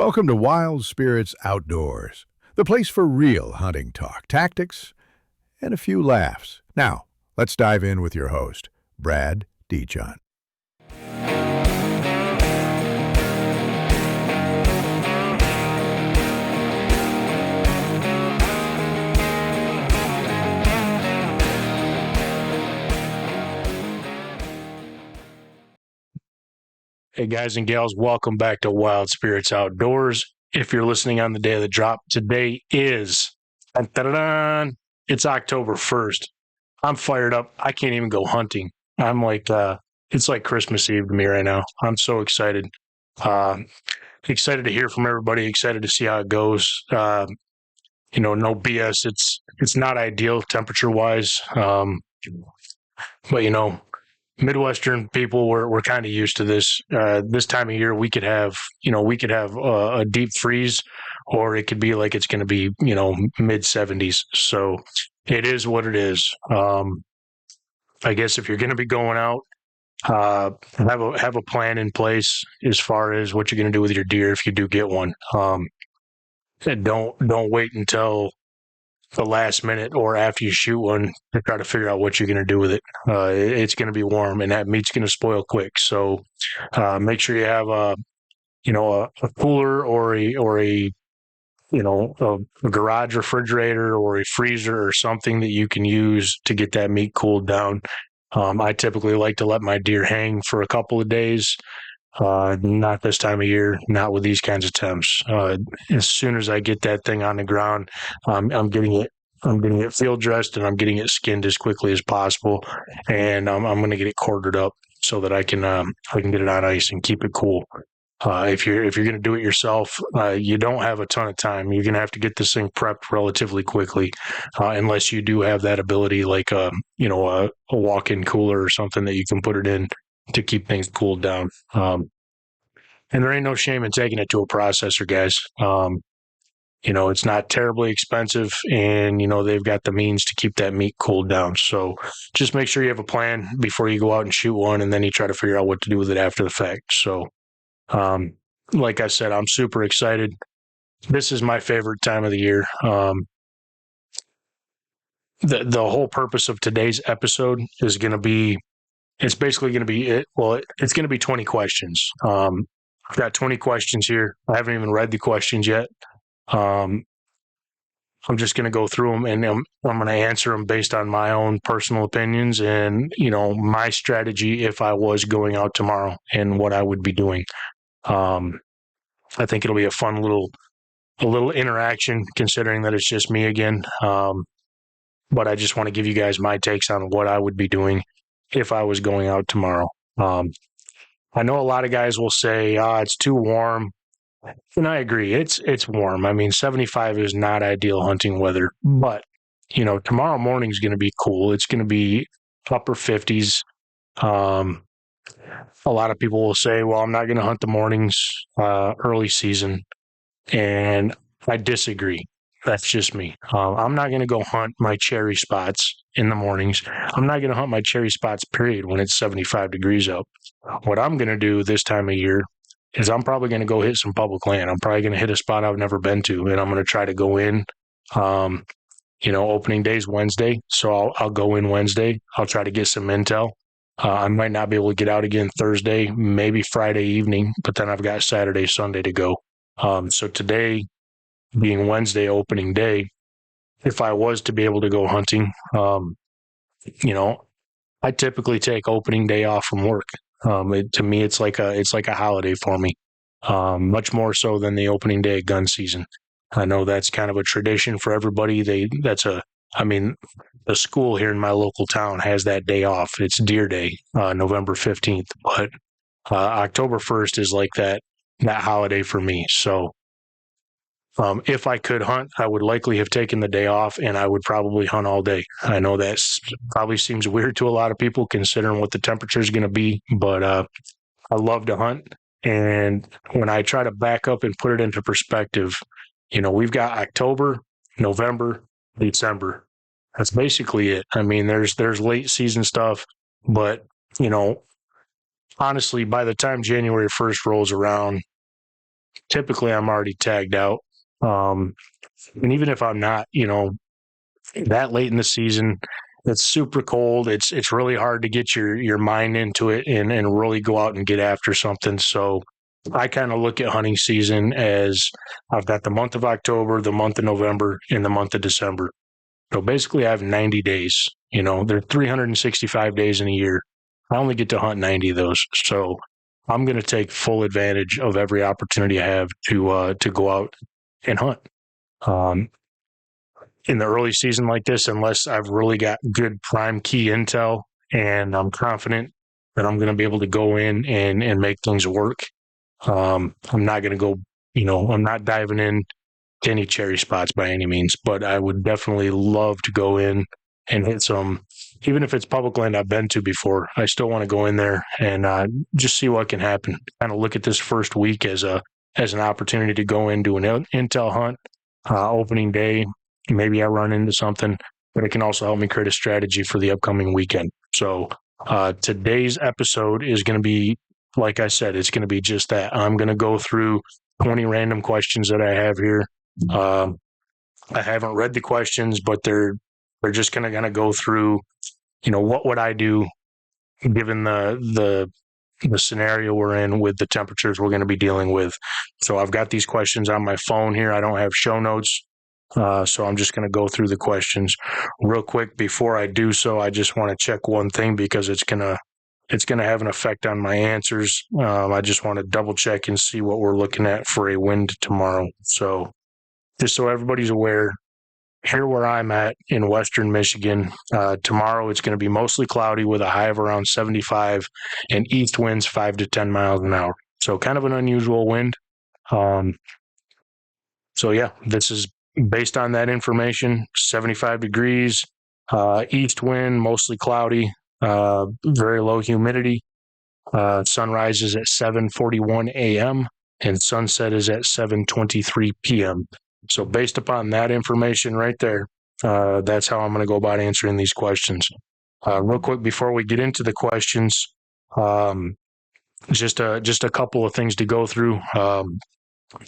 Welcome to Wild Spirits Outdoors, the place for real hunting talk, tactics, and a few laughs. Now, let's dive in with your host, Brad Deachon. Hey guys and gals, welcome back to Wild Spirits Outdoors. If you're listening on the day of the drop, today is, it's October 1st. I'm fired up. I can't even go hunting. I'm like, it's like Christmas Eve to me right now. I'm so excited. Excited to hear from everybody, excited to see how it goes. No BS. It's not ideal temperature wise. But Midwestern people, we're kind of used to this. This time of year, we could have a deep freeze, or it could be like it's going to be, mid 70s. So it is what it is. I guess if you're going to be going out, have a plan in place as far as what you're going to do with your deer if you do get one. And don't wait until the last minute or after you shoot one to try to figure out what you're going to do with it. It's going to be warm, and that meat's going to spoil quick. So make sure you have a cooler or a garage refrigerator or a freezer or something that you can use to get that meat cooled down. I typically like to let my deer hang for a couple of days. Not this time of year, not with these kinds of temps. As soon as I get that thing on the ground, I'm getting it field dressed, and I'm getting it skinned as quickly as possible. And I'm going to get it quartered up so that I can get it on ice and keep it cool. If you're going to do it yourself, you don't have a ton of time. You're going to have to get this thing prepped relatively quickly, unless you do have that ability, like a walk-in cooler or something that you can put it in to keep things cooled down. And there ain't no shame in taking it to a processor, guys. It's not terribly expensive, and, they've got the means to keep that meat cooled down. So just make sure you have a plan before you go out and shoot one, and then you try to figure out what to do with it after the fact. So, like I said, I'm super excited. This is my favorite time of the year. The whole purpose of today's episode is going to be, it's basically going to be it. Well, it's going to be 20 questions. I've got 20 questions here. I haven't even read the questions yet. I'm just going to go through them, and I'm going to answer them based on my own personal opinions and, my strategy if I was going out tomorrow and what I would be doing. I think it'll be a fun little interaction, considering that it's just me again. But I just want to give you guys my takes on what I would be doing if I was going out tomorrow. I know a lot of guys will say, it's too warm. And I agree. It's warm. I mean, 75 is not ideal hunting weather, but tomorrow morning is going to be cool. It's going to be upper 50s. A lot of people will say, well, I'm not going to hunt the mornings, early season. And I disagree. That's just me. I'm not going to go hunt my cherry spots in the mornings. I'm not going to hunt my cherry spots, period, when it's 75 degrees up. What I'm going to do this time of year is I'm probably going to go hit some public land. I'm probably going to hit a spot I've never been to, and I'm going to try to go in. Opening day's Wednesday, so I'll go in Wednesday. I'll try to get some intel. I might not be able to get out again Thursday, maybe Friday evening, but then I've got Saturday, Sunday to go. So today, being Wednesday opening day, if I was to be able to go hunting, I typically take opening day off from work. To me, it's like a holiday for me, much more so than the opening day of gun season. I know that's kind of a tradition for everybody. The school here in my local town has that day off. It's Deer Day, November 15th, but October 1st is like that holiday for me. So if I could hunt, I would likely have taken the day off, and I would probably hunt all day. I know that probably seems weird to a lot of people considering what the temperature is going to be, but I love to hunt. And when I try to back up and put it into perspective, we've got October, November, December. That's basically it. I mean, there's late season stuff, but, honestly, by the time January 1st rolls around, typically I'm already tagged out. And even if I'm not, that late in the season, it's super cold. It's really hard to get your mind into it and really go out and get after something. So I kind of look at hunting season as I've got the month of October, the month of November, and the month of December. So basically I have 90 days. There are 365 days in a year. I only get to hunt 90 of those. So I'm going to take full advantage of every opportunity I have to go out and hunt. In the early season like this, unless I've really got good prime key intel and I'm confident that I'm going to be able to go in and make things work, I'm not going to go, I'm not diving in to any cherry spots by any means, but I would definitely love to go in and hit some, even if it's public land I've been to before. I still want to go in there and just see what can happen. Kind of look at this first week as an opportunity to go into an intel hunt, opening day. Maybe I run into something, but it can also help me create a strategy for the upcoming weekend. So today's episode is going to be, like I said, it's going to be just that. I'm going to go through 20 random questions that I have here. I haven't read the questions, but they're just going to go through, what would I do given the scenario we're in with the temperatures we're going to be dealing with. So I've got these questions on my phone here. I don't have show notes. So I'm just going to go through the questions real quick. Before I do so, I just want to check one thing because it's going to have an effect on my answers. I just want to double check and see what we're looking at for a wind tomorrow. So just so everybody's aware, here where I'm at in Western Michigan, tomorrow it's going to be mostly cloudy with a high of around 75 and east winds 5 to 10 miles an hour. So kind of an unusual wind. So yeah, this is based on that information, 75 degrees, east wind, mostly cloudy, very low humidity. Sunrise is at 7:41 a.m. and sunset is at 7:23 p.m. So based upon that information right there, that's how I'm going to go about answering these questions. Real quick, before we get into the questions, just a couple of things to go through.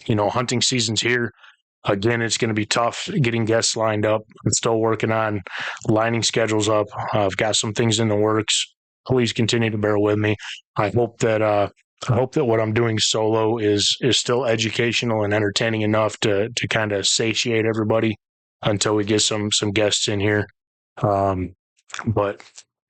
Hunting season's here. Again, it's going to be tough getting guests lined up. I'm still working on lining schedules up. I've got some things in the works. Please continue to bear with me. I hope that what I'm doing solo is still educational and entertaining enough to kind of satiate everybody until we get some guests in here. But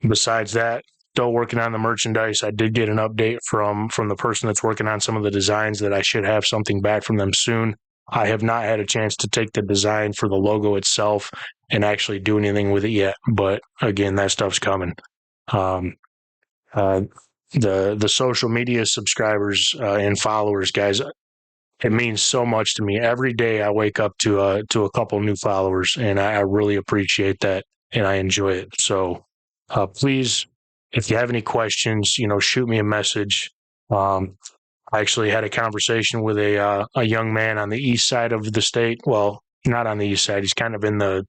besides that, still working on the merchandise. I did get an update from the person that's working on some of the designs that I should have something back from them soon. I have not had a chance to take the design for the logo itself and actually do anything with it yet. But again, that stuff's coming. The social media subscribers and followers, guys, it means so much to me. Every day I wake up to a couple new followers, and I really appreciate that and I enjoy it. So please, if you have any questions, shoot me a message. I actually had a conversation with a young man on the east side of the state. Well, not on the east side. He's kind of in the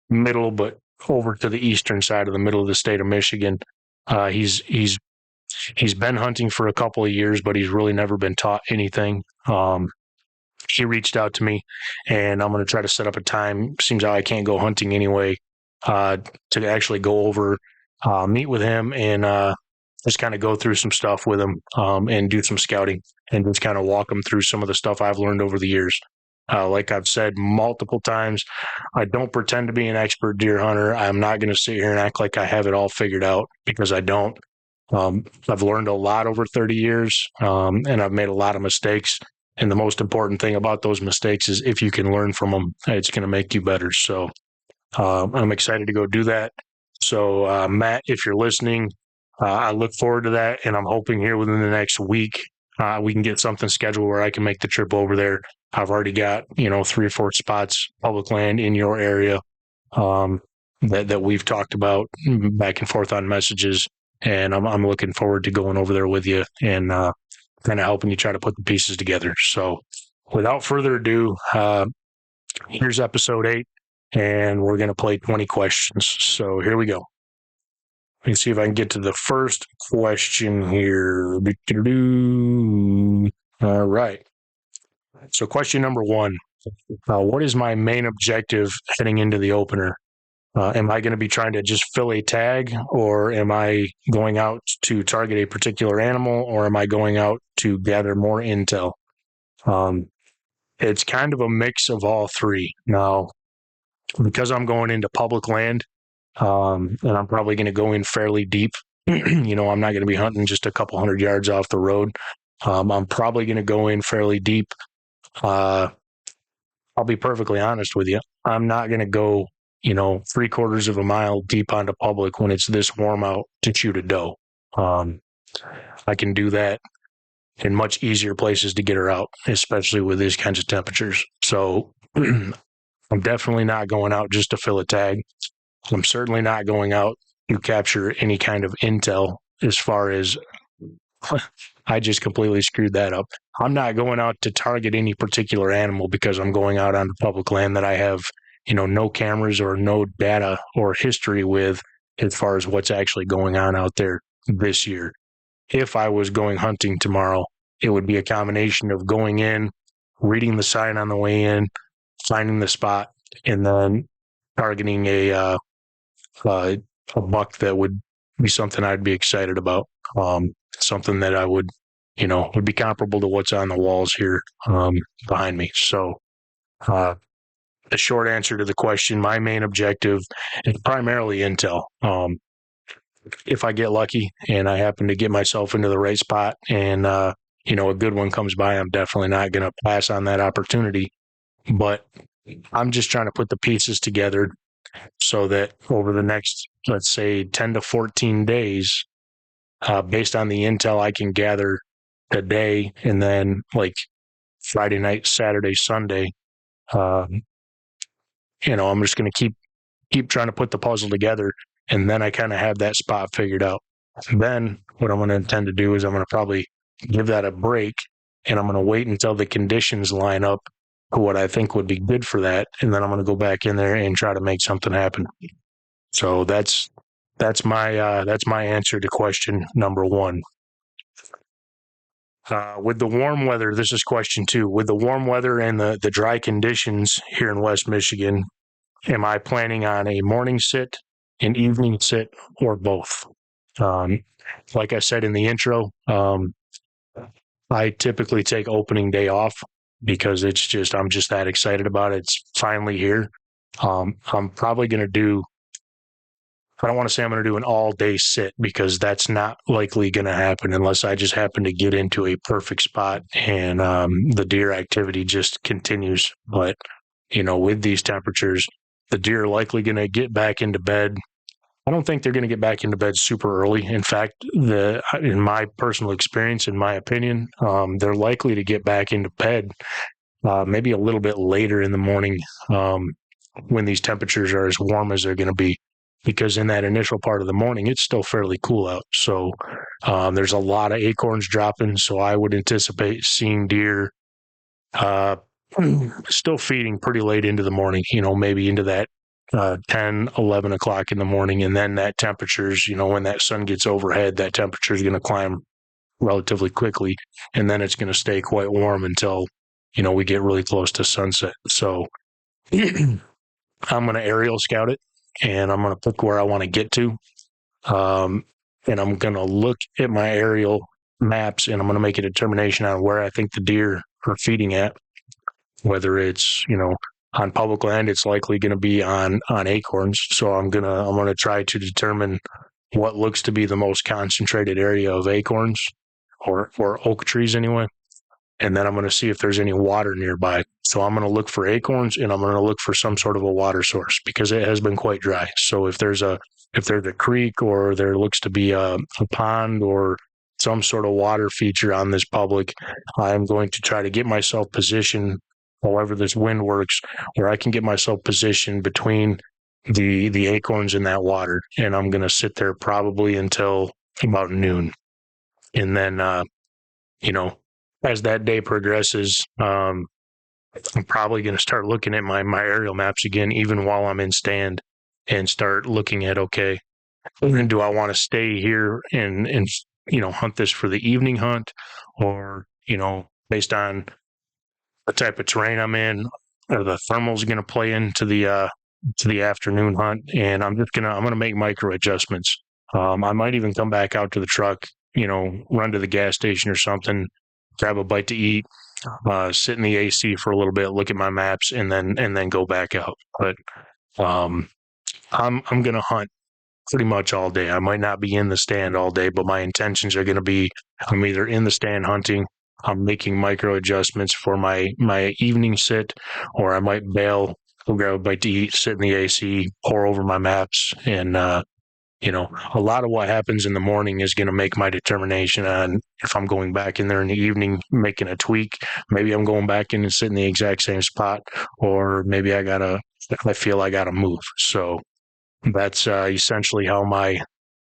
middle, but over to the eastern side of the middle of the state of Michigan. He's been hunting for a couple of years, but he's really never been taught anything. He reached out to me, and I'm going to try to set up a time. Seems like I can't go hunting anyway, to actually go over, meet with him, and just kind of go through some stuff with him, and do some scouting and just kind of walk him through some of the stuff I've learned over the years. Like I've said multiple times, I don't pretend to be an expert deer hunter. I'm not going to sit here and act like I have it all figured out because I don't. I've learned a lot over 30 years, and I've made a lot of mistakes. And the most important thing about those mistakes is if you can learn from them, it's going to make you better. So I'm excited to go do that. So Matt, if you're listening, I look forward to that, and I'm hoping here within the next week we can get something scheduled where I can make the trip over there. I've already got 3 or 4 spots, public land in your area, that we've talked about back and forth on messages, and I'm looking forward to going over there with you and kind of helping you try to put the pieces together. So, without further ado, here's episode 8, and we're going to play 20 questions. So here we go. Let me see if I can get to the first question here. All right. So question number one, what is my main objective heading into the opener? Am I going to be trying to just fill a tag, or am I going out to target a particular animal, or am I going out to gather more intel? It's kind of a mix of all three. Now, because I'm going into public land, and I'm probably going to go in fairly deep, I'm not going to be hunting just a couple 100 yards off the road. I'm probably going to go in fairly deep. I'll be perfectly honest with you. I'm not going to go 3/4 of a mile deep onto public when it's this warm out to shoot a doe. I can do that in much easier places to get her out, especially with these kinds of temperatures. So I'm definitely not going out just to fill a tag. I'm certainly not going out to capture any kind of intel as far as I just completely screwed that up. I'm not going out to target any particular animal because I'm going out onto public land that I have, no cameras or no data or history with as far as what's actually going on out there this year. If I was going hunting tomorrow, it would be a combination of going in, reading the sign on the way in, finding the spot, and then targeting a buck that would be something I'd be excited about. Something that I would be comparable to what's on the walls here behind me. So the short answer to the question, my main objective is primarily intel. If I get lucky and I happen to get myself into the right spot and, a good one comes by, I'm definitely not going to pass on that opportunity. But I'm just trying to put the pieces together so that over the next, let's say, 10 to 14 days, based on the intel I can gather today and then like Friday night, Saturday, Sunday, I'm just going to keep trying to put the puzzle together. And then I kind of have that spot figured out. Then what I'm going to intend to do is I'm going to probably give that a break, and I'm going to wait until the conditions line up to what I think would be good for that. And then I'm going to go back in there and try to make something happen. So that's my answer to question number one. With the warm weather, this is question two. With the warm weather and the dry conditions here in West Michigan, am I planning on a morning sit, an evening sit, or both? Like I said in the intro, I typically take opening day off because I'm just that excited about it. It's finally here. I'm probably going to do, I don't want to say I'm going to do an all day sit because that's not likely going to happen unless I just happen to get into a perfect spot and the deer activity just continues. But, with these temperatures, the deer are likely going to get back into bed. I don't think they're going to get back into bed super early. In fact, in my personal experience, in my opinion, they're likely to get back into bed maybe a little bit later in the morning when these temperatures are as warm as they're going to be. Because in that initial part of the morning, it's still fairly cool out. So there's a lot of acorns dropping. So I would anticipate seeing deer still feeding pretty late into the morning, maybe into that 10, 11 o'clock in the morning. And then that temperature's, when that sun gets overhead, that temperature is going to climb relatively quickly. And then it's going to stay quite warm until, we get really close to sunset. So I'm going to aerial scout it and I'm going to pick where I want to get to. And I'm going to look at my aerial maps and I'm going to make a determination on where I think the deer are feeding at, whether it's, on public land, it's likely going to be on acorns. So I'm gonna try to determine what looks to be the most concentrated area of acorns or oak trees anyway. And then I'm going to see if there's any water nearby. So I'm going to look for acorns and I'm going to look for some sort of a water source because it has been quite dry. So if there's a creek or there looks to be a pond or some sort of water feature on this public, I'm going to try to get myself positioned, however this wind works, where I can get myself positioned between the acorns and that water. And I'm going to sit there probably until about noon. And then, as that day progresses, I'm probably going to start looking at my aerial maps again, even while I'm in stand, and start looking at, okay, do I want to stay here and hunt this for the evening hunt, or based on the type of terrain I'm in, or the thermal's going to play into the afternoon hunt, and I'm gonna make micro adjustments. I might even come back out to the truck, run to the gas station or something, grab a bite to eat, sit in the AC for a little bit, look at my maps, and then go back out. But I'm gonna hunt pretty much all day. I might not be in the stand all day, but my intentions are going to be I'm either in the stand hunting, I'm making micro adjustments for my evening sit, or I might bail, go grab a bite to eat, sit in the AC, pour over my maps, and a lot of what happens in the morning is going to make my determination on if I'm going back in there in the evening, making a tweak. Maybe I'm going back in and sit in the exact same spot, or maybe I feel I gotta move. So that's essentially how my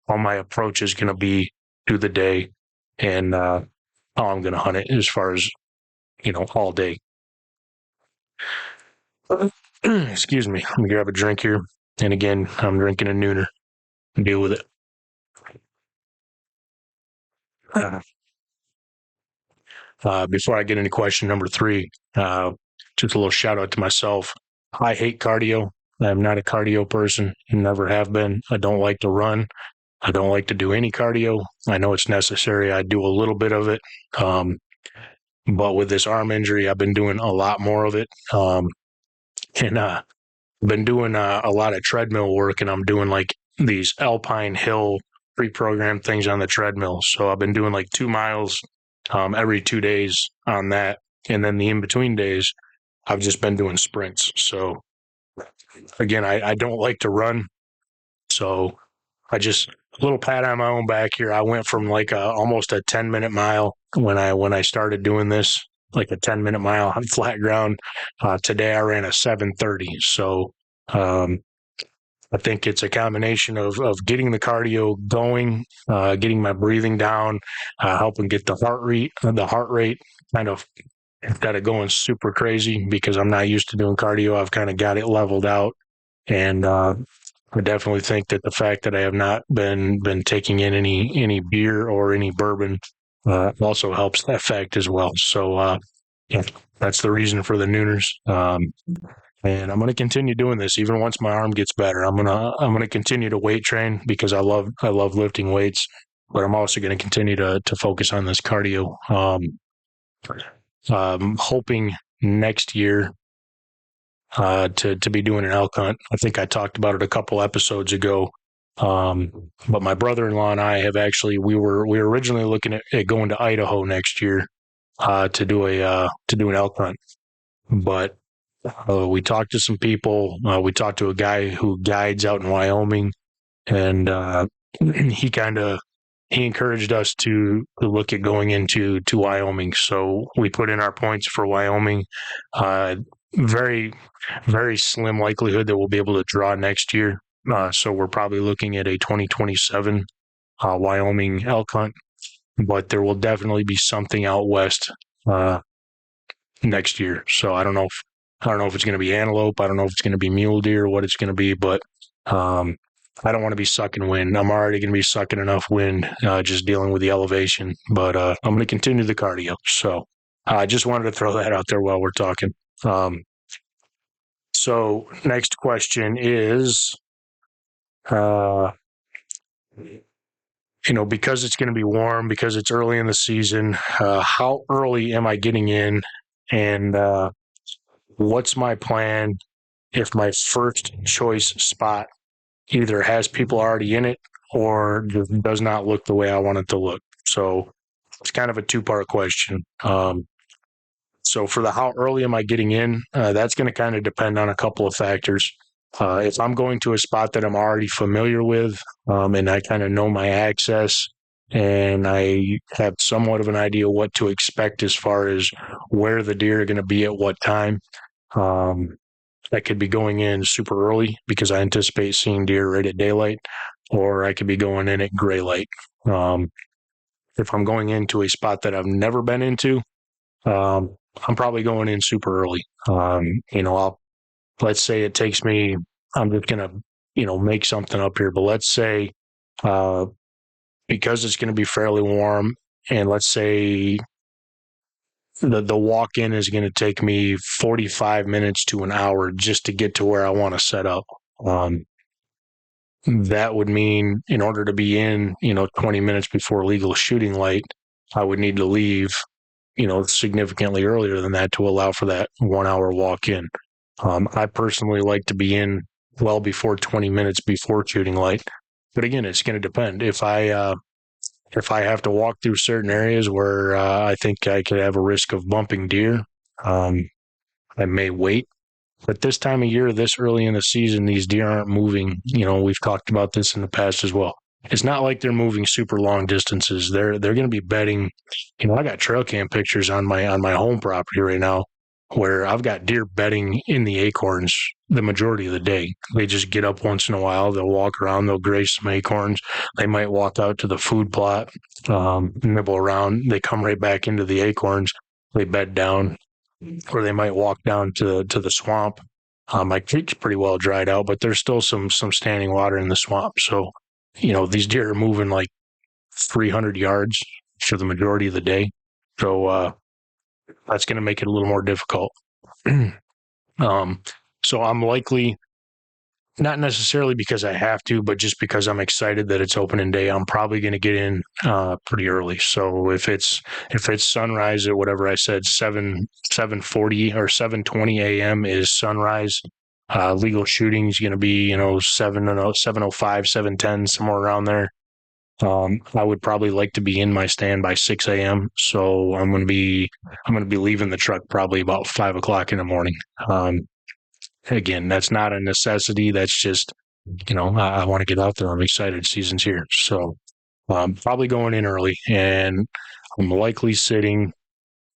approach is going to be to the day, and how I'm going to hunt it as far as all day. Excuse me. Let me grab a drink here, and again, I'm drinking a nooner. Deal with it. Before I get into question number 3, just a little shout out to myself. I hate cardio. I'm not a cardio person, never have been. I don't like to run. I don't like to do any cardio. I know it's necessary. I do a little bit of it. But with this arm injury, I've been doing a lot more of it. And I've been doing a lot of treadmill work, and I'm doing like these alpine hill pre-programmed things on the treadmill. So I've been doing like 2 miles every 2 days on that. And then the in-between days, I've just been doing sprints. So again, I don't like to run. So a little pat on my own back here. I went from like almost a 10-minute mile when I started doing this, like a 10-minute mile on flat ground. Today I ran a 7:30. So I think it's a combination of getting the cardio going, getting my breathing down, helping get the heart rate kind of got it going super crazy, because I'm not used to doing cardio. I've kind of got it leveled out, and I definitely think that the fact that I have not been taking in any beer or any bourbon also helps that fact as well. So yeah, that's the reason for the nooners. And I'm going to continue doing this even once my arm gets better. I'm gonna continue to weight train, because I love lifting weights, but I'm also going to continue to focus on this cardio. Hoping next year to be doing an elk hunt. I think I talked about it a couple episodes ago. But my brother-in-law and I have we were originally looking at going to Idaho next year to do an elk hunt. But we talked to some people. We talked to a guy who guides out in Wyoming, and he encouraged us to look at going into Wyoming. So we put in our points for Wyoming. Very, very slim likelihood that we'll be able to draw next year. So we're probably looking at a 2027 Wyoming elk hunt, but there will definitely be something out west next year. So I don't know if it's going to be antelope. I don't know if it's going to be mule deer or what it's going to be, but I don't want to be sucking wind. I'm already going to be sucking enough wind just dealing with the elevation, but I'm going to continue the cardio. So I just wanted to throw that out there while we're talking. So next question is, because it's going to be warm, because it's early in the season, how early am I getting in, and what's my plan if my first choice spot either has people already in it or does not look the way I want it to look? So it's kind of a 2-part question. So for the how early am I getting in, that's going to kind of depend on a couple of factors. If I'm going to a spot that I'm already familiar with, and I kind of know my access, and I have somewhat of an idea what to expect as far as where the deer are going to be at what time, I could be going in super early because I anticipate seeing deer right at daylight, or I could be going in at gray light. If I'm going into a spot that I've never been into, I'm probably going in super early. Let's say it takes me, I'm just going to, make something up here, but let's say, because it's going to be fairly warm, and let's say the walk-in is going to take me 45 minutes to an hour just to get to where I want to set up. That would mean in order to be in, 20 minutes before legal shooting light, I would need to leave, significantly earlier than that to allow for that 1 hour walk in. I personally like to be in well before 20 minutes before shooting light. But again, it's going to depend. If I have to walk through certain areas where I think I could have a risk of bumping deer, I may wait. But this time of year, this early in the season, these deer aren't moving. We've talked about this in the past as well. It's not like they're moving super long distances. They're going to be bedding. I got trail cam pictures on my home property right now where I've got deer bedding in the acorns the majority of the day. They just get up once in a while. They'll walk around. They'll graze some acorns. They might walk out to the food plot, nibble around. They come right back into the acorns. They bed down. Or they might walk down to the swamp. My creek's pretty well dried out, but there's still some standing water in the swamp. So, these deer are moving like 300 yards for the majority of the day. So that's going to make it a little more difficult. So I'm likely, not necessarily because I have to, but just because I'm excited that it's opening day, I'm probably going to get in pretty early. So if it's sunrise at whatever I said, 7:40 or 7:20 a.m. is sunrise. Legal shooting is going to be 7:05, 7:10, somewhere around there. I would probably like to be in my stand by 6 a.m. So I'm going to be leaving the truck probably about 5 o'clock in the morning. Again, that's not a necessity. That's just, I want to get out there. I'm excited. Season's here. So I'm probably going in early, and I'm likely sitting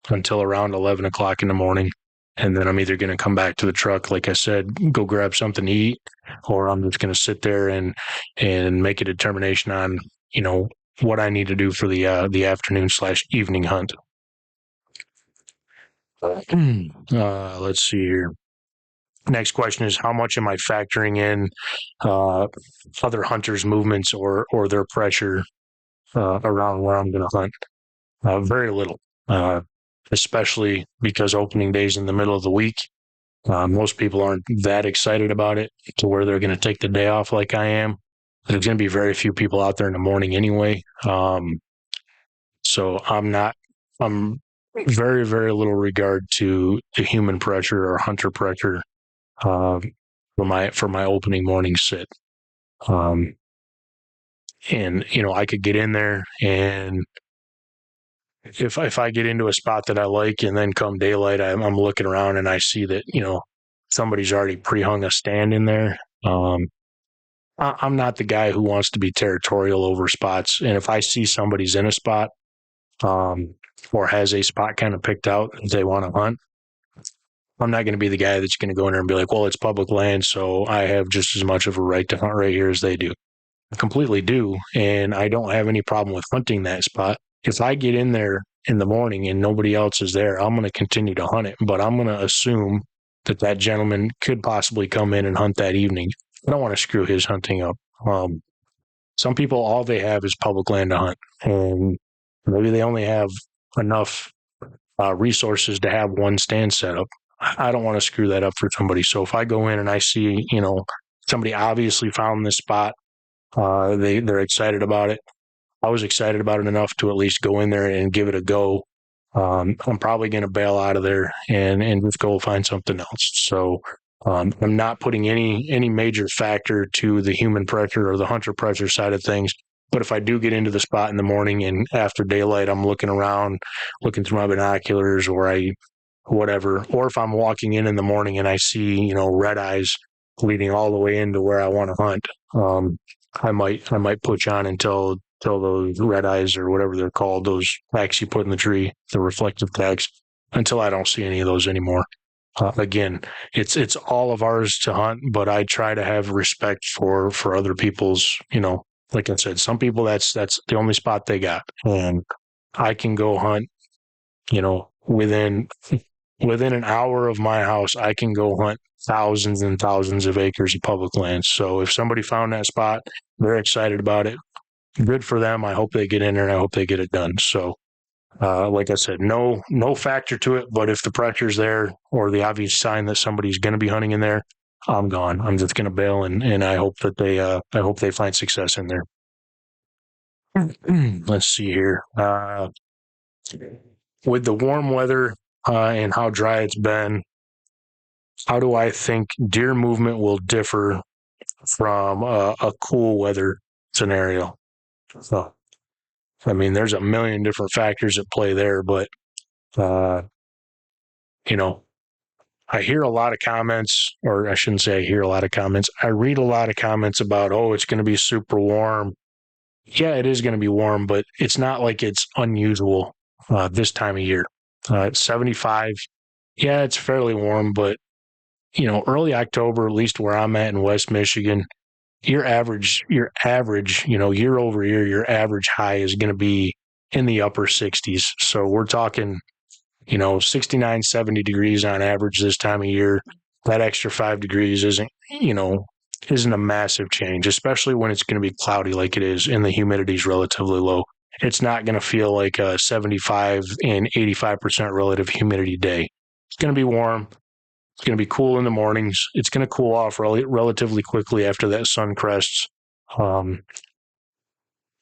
until around 11 o'clock in the morning. And then I'm either going to come back to the truck, like I said, go grab something to eat, or I'm just going to sit there and make a determination on, what I need to do for the afternoon/evening hunt. Let's see here. Next question is, how much am I factoring in other hunters' movements or their pressure around where I'm going to hunt? Very little, especially because opening day's in the middle of the week. Most people aren't that excited about it to where they're going to take the day off like I am. There's going to be very few people out there in the morning anyway. So I'm very, very little regard to the human pressure or hunter pressure for my opening morning sit. And I could get in there, and if I get into a spot that I like, and then come daylight, I'm looking around and I see that somebody's already pre-hung a stand in there. I'm not the guy who wants to be territorial over spots, and if I see somebody's in a spot or has a spot kind of picked out that they want to hunt, I'm not going to be the guy that's going to go in there and be like, well, it's public land, so I have just as much of a right to hunt right here as they do. I completely do, and I don't have any problem with hunting that spot. If I get in there in the morning and nobody else is there, I'm going to continue to hunt it, but I'm going to assume that gentleman could possibly come in and hunt that evening. I don't want to screw his hunting up. Some people, all they have is public land to hunt, and maybe they only have enough resources to have one stand set up. I don't want to screw that up for somebody. So if I go in and I see, somebody obviously found this spot, they're excited about it. I was excited about it enough to at least go in there and give it a go. I'm probably going to bail out of there and just go find something else. So I'm not putting any major factor to the human pressure or the hunter pressure side of things. But if I do get into the spot in the morning and after daylight, I'm looking around, looking through my binoculars, or whatever, or if I'm walking in the morning and I see, red eyes leading all the way into where I want to hunt, I might push on until those red eyes, or whatever they're called, those tags you put in the tree, the reflective tags, until I don't see any of those anymore. Again, it's all of ours to hunt, but I try to have respect for other people's, like I said, some people that's the only spot they got, and I can go hunt, within an hour of my house, I can go hunt thousands and thousands of acres of public land. So if somebody found that spot, they're excited about it. Good for them. I hope they get in there and I hope they get it done. So Like I said, no factor to it, but if the pressure's there or the obvious sign that somebody's going to be hunting in there, I'm gone. I'm just going to bail, and I hope that I hope they find success in there. Let's see here. With the warm weather and how dry it's been, how do I think deer movement will differ from a cool weather scenario? So, I mean, there's a million different factors at play there, but uh, you know, I hear a lot of comments, or I shouldn't say I hear a lot of comments. I read a lot of comments about, oh, it's going to be super warm. Yeah, it is going to be warm, but it's not like it's unusual this time of year. 75, yeah, it's fairly warm, but early October, at least where I'm at in West Michigan, your average, year over year, your average high is going to be in the upper 60s. So we're talking 69, 70 degrees on average this time of year. That extra 5 degrees isn't a massive change, especially when it's going to be cloudy like it is and the humidity is relatively low. It's not going to feel like a 75 and 85% relative humidity day. It's going to be warm. It's going to be cool in the mornings. It's going to cool off relatively quickly after that sun crests. Um,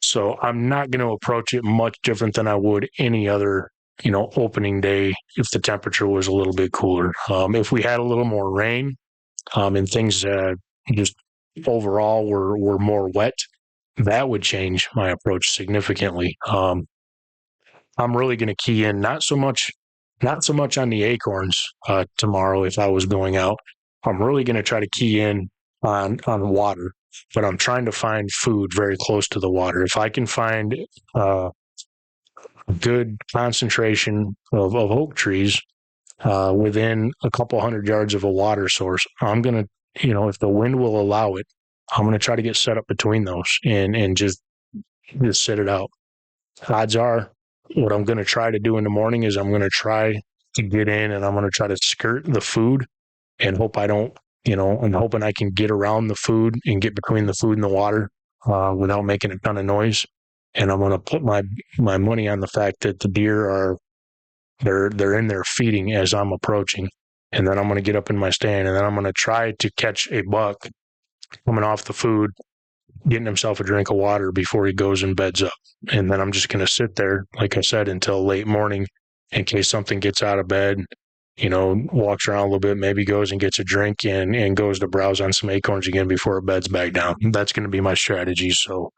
so I'm not going to approach it much different than I would any other, opening day if the temperature was a little bit cooler. If we had a little more rain and things just overall were more wet, that would change my approach significantly. I'm really going to key in not so much on the acorns tomorrow if I was going out. I'm really going to try to key in on water, but I'm trying to find food very close to the water. If I can find a good concentration of oak trees within a couple 100 yards of a water source, I'm going to, if the wind will allow it, I'm going to try to get set up between those and just sit it out. Odds are, what I'm going to try to do in the morning is I'm going to try to get in and I'm going to try to skirt the food and hope I don't, I'm hoping I can get around the food and get between the food and the water without making a ton of noise. And I'm going to put my money on the fact that the deer they're in there feeding as I'm approaching. And then I'm going to get up in my stand and then I'm going to try to catch a buck coming off the food, getting himself a drink of water before he goes and beds up. And then I'm just going to sit there, like I said, until late morning in case something gets out of bed, walks around a little bit, maybe goes and gets a drink and goes to browse on some acorns again before it beds back down. That's going to be my strategy. So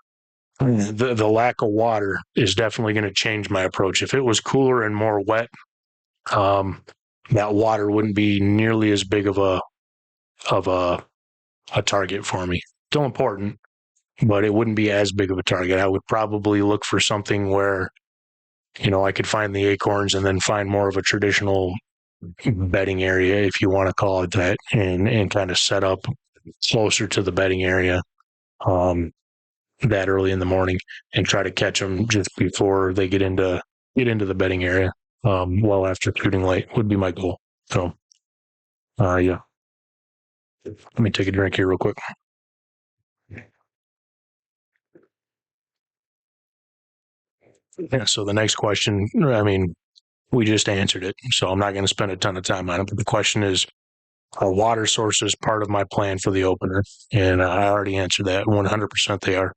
the lack of water is definitely going to change my approach. If it was cooler and more wet, that water wouldn't be nearly as big of a target for me. Still important, but it wouldn't be as big of a target. I would probably look for something where, I could find the acorns and then find more of a traditional bedding area, if you want to call it that, and kind of set up closer to the bedding area that early in the morning and try to catch them just before they get into the bedding area. Well after shooting light would be my goal. So, yeah. Let me take a drink here real quick. Yeah, so the next question, I mean, we just answered it, so I'm not going to spend a ton of time on it. But the question is, are water sources part of my plan for the opener? And I already answered that. 100% they are.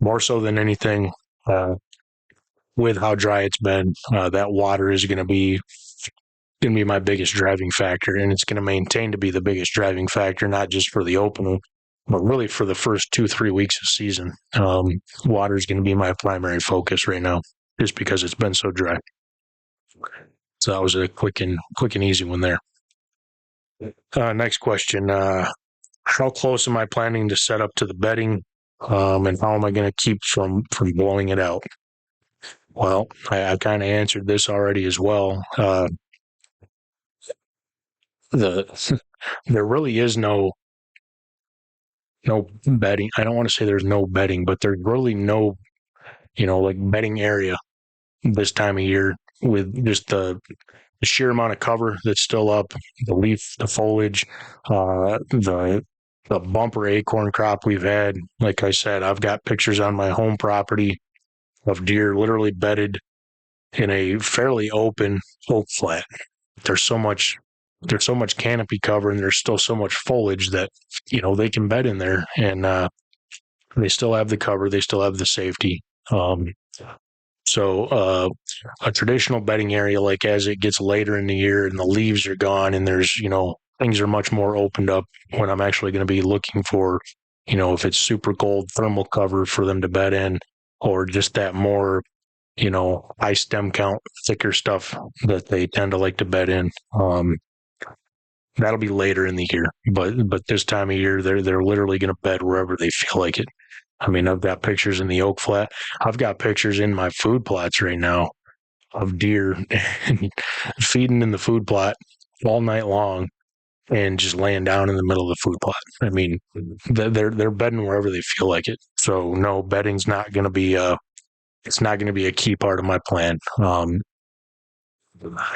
More so than anything, with how dry it's been, that water is going to be my biggest driving factor, and it's going to maintain to be the biggest driving factor, not just for the opener, but really for the first 2-3 weeks of season. Water is going to be my primary focus right now, just because it's been so dry. So that was a quick and easy one there. Next question. How close am I planning to set up to the bedding? And how am I going to keep from blowing it out? Well, I kind of answered this already as well. There really is no bedding. I don't want to say there's no bedding, but there's really no, like bedding area this time of year with just the sheer amount of cover that's still up, the leaf, the foliage, the bumper acorn crop we've had. Like I said, I've got pictures on my home property of deer literally bedded in a fairly open oak flat. There's so much canopy cover, and there's still so much foliage that, they can bed in there, and they still have the cover, they still have the safety. So a traditional bedding area, like as it gets later in the year and the leaves are gone and there's, things are much more opened up, when I'm actually going to be looking for, if it's super cold, thermal cover for them to bed in, or just that more, high stem count, thicker stuff that they tend to like to bed in. That'll be later in the year, but this time of year, they're literally going to bed wherever they feel like it. I mean, I've got pictures in the oak flat. I've got pictures in my food plots right now of deer feeding in the food plot all night long and just laying down in the middle of the food plot. I mean, they're bedding wherever they feel like it. So no, bedding's not going to be it's not going to be a key part of my plan.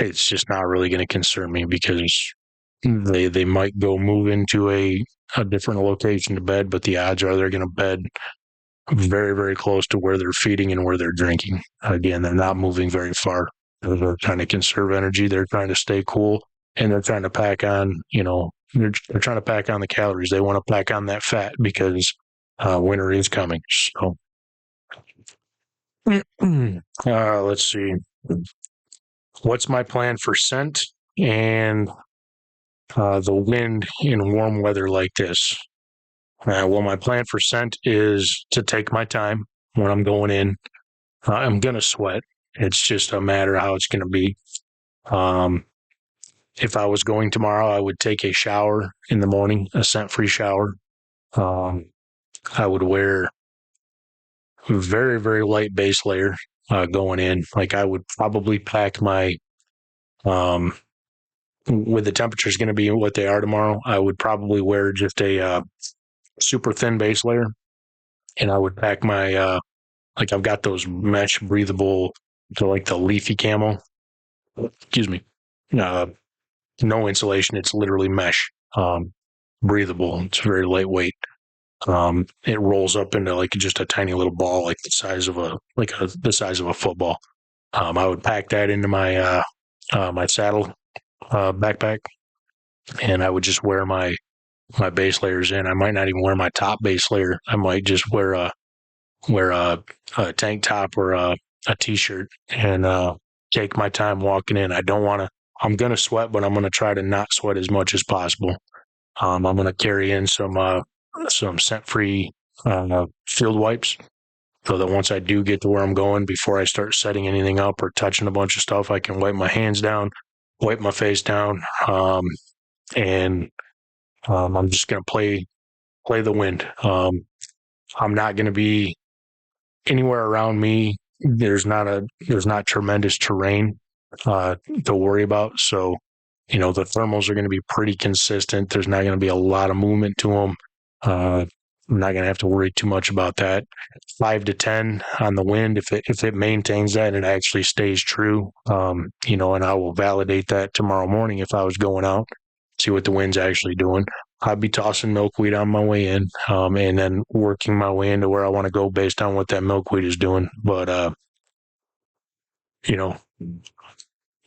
It's just not really going to concern me because they might go move into a different location to bed, but the odds are they're going to bed very, very close to where they're feeding and where they're drinking. Again, they're not moving very far. They're trying to conserve energy. They're trying to stay cool, and they're trying to pack on, they're trying to pack on the calories. They want to pack on that fat because winter is coming. So let's see. What's my plan for scent and the wind in warm weather like this? Well, my plan for scent is to take my time when I'm going in. I'm going to sweat. It's just a matter of how it's going to be. If I was going tomorrow, I would take a shower in the morning, a scent-free shower. I would wear a very, very light base layer going in. Like I would probably pack my, with the temperatures going to be what they are tomorrow, I would probably wear just a super thin base layer. And I would pack my, like I've got those mesh breathable, to like the leafy camo. Excuse me. No insulation. It's literally mesh, breathable. It's very lightweight. It rolls up into like just a tiny little ball, like the size of the size of a football. I would pack that into my my saddle backpack, and I would just wear my base layers in. I might not even wear my top base layer. I might just wear a tank top or a t-shirt and take my time walking in. I'm going to sweat, but I'm going to try to not sweat as much as possible. I'm going to carry in some scent-free field wipes so that once I do get to where I'm going, before I start setting anything up or touching a bunch of stuff, I can wipe my hands down, wipe my face down, and I'm just going to play the wind. I'm not going to be anywhere around me. There's not tremendous terrain to worry about. So, the thermals are going to be pretty consistent. There's not going to be a lot of movement to them. I'm not going to have to worry too much about that. 5 to 10 on the wind. If it maintains that and it actually stays true, and I will validate that tomorrow morning if I was going out, see what the wind's actually doing. I'd be tossing milkweed on my way in, and then working my way into where I want to go based on what that milkweed is doing. But,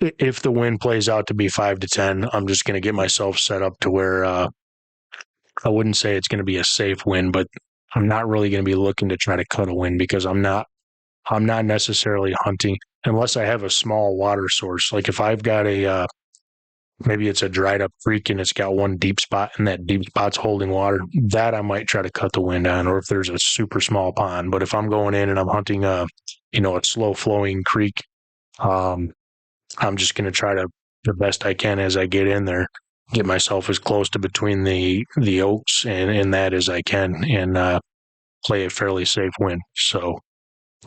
if the wind plays out to be 5 to 10, I'm just going to get myself set up to where I wouldn't say it's going to be a safe wind, but I'm not really going to be looking to try to cut a wind because I'm not necessarily hunting unless I have a small water source. Like if I've got maybe it's a dried up creek and it's got one deep spot and that deep spot's holding water, that I might try to cut the wind on, or if there's a super small pond. But if I'm going in and I'm hunting a slow flowing creek, I'm just going to try to, the best I can as I get in there, get myself as close to between the oaks and that as I can, and play a fairly safe wind. So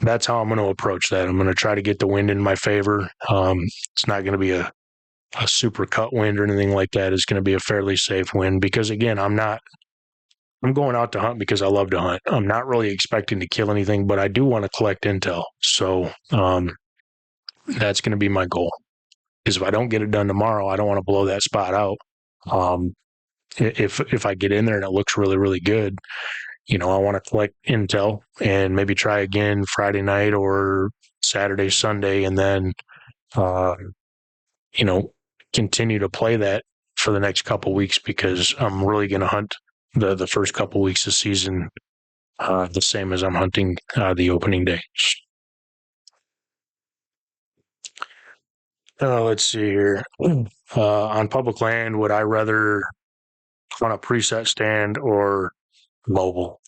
that's how I'm going to approach that. I'm going to try to get the wind in my favor. It's not going to be a super cut wind or anything like that. It's going to be a fairly safe wind because, again, I'm going out to hunt because I love to hunt. I'm not really expecting to kill anything, but I do want to collect intel. So that's going to be my goal. Because if I don't get it done tomorrow, I don't want to blow that spot out. If I get in there and it looks really, really good, I want to collect intel and maybe try again Friday night or Saturday, Sunday, and then, continue to play that for the next couple weeks, because I'm really going to hunt the first couple weeks of season the same as I'm hunting the opening day. Let's see here. On public land, would I rather on a preset stand or mobile?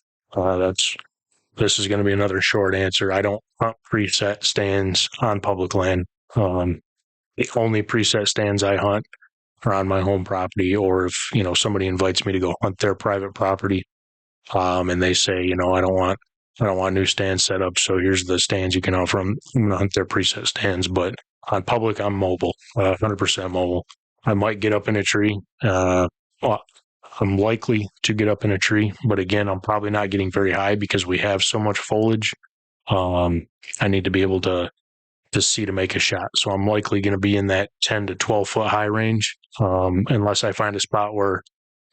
This is going to be another short answer. I don't hunt preset stands on public land. The only preset stands I hunt are on my home property, or if somebody invites me to go hunt their private property, and they say, I don't want new stands set up, so here's the stands you can hunt from. I'm going to hunt their preset stands, but on public, I'm mobile, 100% mobile. I might get up in a tree. Well, I'm likely to get up in a tree, but again, I'm probably not getting very high because we have so much foliage. I need to be able to see to make a shot. So I'm likely going to be in that 10 to 12 foot high range, unless I find a spot where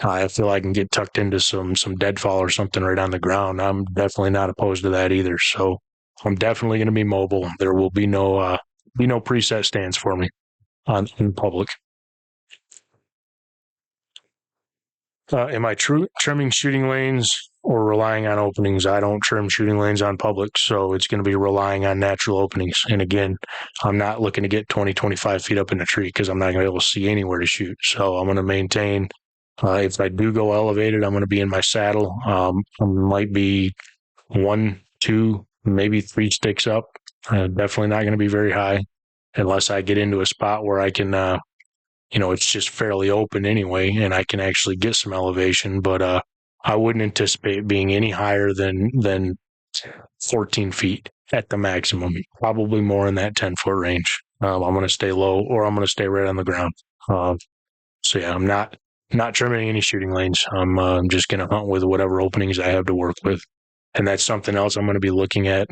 I feel I can get tucked into some deadfall or something right on the ground. I'm definitely not opposed to that either. So I'm definitely going to be mobile. There will be no preset stands for me in public. Am I trimming shooting lanes or relying on openings? I don't trim shooting lanes on public, so it's going to be relying on natural openings. And again, I'm not looking to get 20, 25 feet up in a tree because I'm not going to be able to see anywhere to shoot. So I'm going to maintain. If I do go elevated, I'm going to be in my saddle. I might be 1, 2, maybe 3 sticks up. Definitely not going to be very high unless I get into a spot where I can it's just fairly open anyway, and I can actually get some elevation, but I wouldn't anticipate being any higher than 14 feet at the maximum, probably more in that 10-foot range. I'm going to stay low, or I'm going to stay right on the ground. So yeah, I'm not trimming any shooting lanes. I'm just going to hunt with whatever openings I have to work with. And that's something else I'm going to be looking at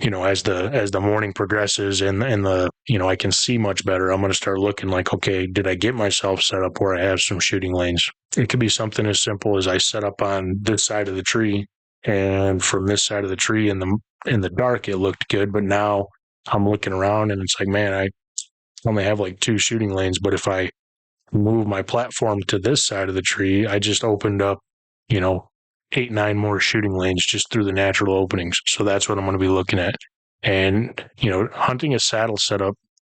as the morning progresses and I can see much better. I'm going to start looking like, okay, did I get myself set up where I have some shooting lanes? It could be something as simple as I set up on this side of the tree, and from this side of the tree in the dark, it looked good. But now I'm looking around and it's like, man, I only have like 2 shooting lanes. But if I move my platform to this side of the tree, I just opened up, 8, 9 more shooting lanes just through the natural openings. So that's what I'm going to be looking at. And, hunting a saddle setup,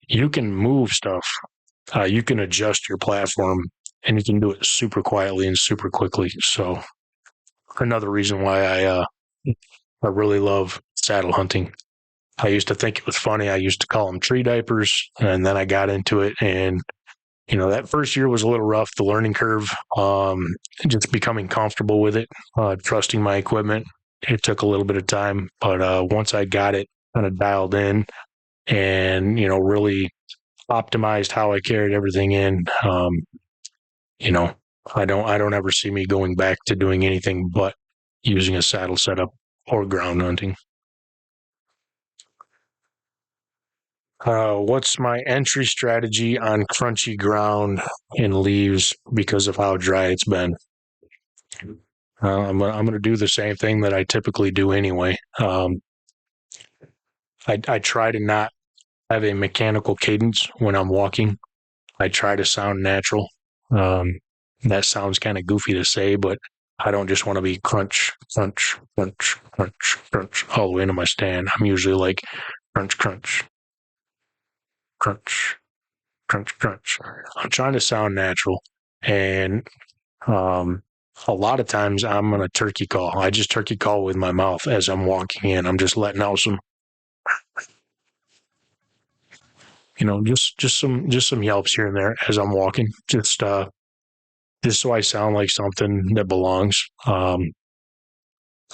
you can move stuff. You can adjust your platform, and you can do it super quietly and super quickly. So another reason why I really love saddle hunting. I used to think it was funny. I used to call them tree diapers, and then I got into it, and that first year was a little rough, the learning curve, just becoming comfortable with it, trusting my equipment. It took a little bit of time, but once I got it kind of dialed in and, really optimized how I carried everything in, I don't ever see me going back to doing anything but using a saddle setup or ground hunting. What's my entry strategy on crunchy ground and leaves because of how dry it's been? I'm going to do the same thing that I typically do anyway. I try to not have a mechanical cadence when I'm walking. I try to sound natural. That sounds kind of goofy to say, but I don't just want to be crunch, crunch, crunch, crunch, crunch all the way into my stand. I'm usually like crunch, crunch, crunch, crunch, crunch. I'm trying to sound natural. And a lot of times I'm going to turkey call. I just turkey call with my mouth as I'm walking in. I'm just letting out some, just some yelps here and there as I'm walking. Just so I sound like something that belongs.